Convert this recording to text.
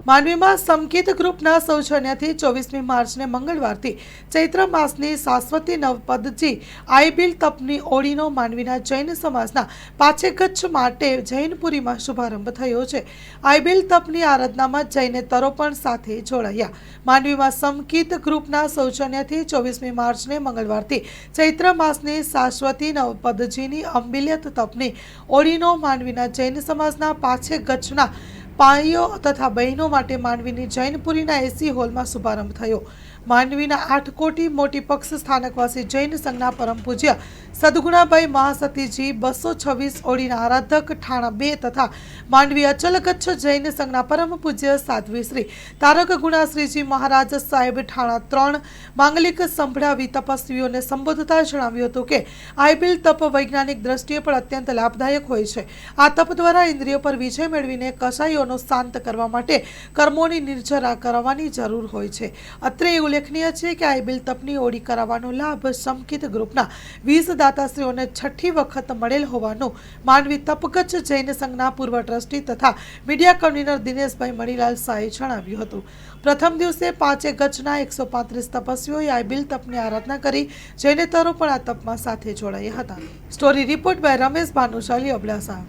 માંડવીમાં સમકિત ગ્રુપના સૌજન્યથી 24મી માર્ચને મંગળવારથી ચૈત્ર માસની શાશ્વતી નવપદજી આઈબીલ તપની ઓળીનો માંડવીના જૈન સમાજના પાછેગચ્છ માટે જૈનપુરીમાં શુભારંભ થયો છે। આઈબીલ તપની આરાધનામાં જૈનેતરો પણ સાથે જોડાયા। માંડવીમાં સમકિત ગ્રુપના સૌજન્યથી 24મી માર્ચને મંગળવારથી ચૈત્ર માસની શાશ્વતી નવપદજીની અંબિલ્યત તપની ઓળીનો માંડવીના જૈન સમાજના પાછેગચ્છના ભાઈઓ તથા બહેનો માટે માંડવીની જૈનપુરીના એસી હોલમાં શુભારંભ થયો। માંડવીના 8 કોટી મોટી પક્ષ સ્થાનકવાસી જૈન સંઘના પરમ પૂજ્ય સદગુણાભાઈ મહાસતીજી 226 ઓળીના આરાધક ઠાણા 2 તથા માંડવી અચલગચ્છ જૈન સંઘના પરમ પૂજ્ય સાધ્વી શ્રી તારક ગુણાશ્રીજી મહારાજ સાહેબ ઠાણા 3 માંગલિક સંભળાવી તપસ્વીઓને સંબોધતા જણાવ્યું હતું કે આઈબીલ તપ વૈજ્ઞાનિક દ્રષ્ટિએ પણ અત્યંત લાભદાયક હોય છે। આ તપ દ્વારા ઇન્દ્રિયો પર વિજય મેળવીને કસાઈઓનો શાંત કરવા માટે કર્મોની નિર્જરા કરવાની જરૂર હોય છે। અત્રે ઉલ્લેખનીય છે કે આઈબીલ તપની ઓળી કરાવવાનો લાભ સમકિત ગ્રુપના 20 દાતાશ્રીઓને છઠ્ઠી વખત મળેલ હોવાનું માંડવી તપગચ્છ જૈન સંઘના પૂર્વ ટ્રસ્ટી તથા મીડિયા કન્વીનર દિનેશભાઈ મણીલાલ શાહે જણાવ્યું હતું। પ્રથમ દિવસે પાંચેગચ્છના 135 તપસ્વીઓએ આઈબીલ તપની આરાધના કરી જૈનેતરો પણ આ તપમાં સાથે જોડાયા હતા। Story report by Ramesh Bhanushali Abdasa.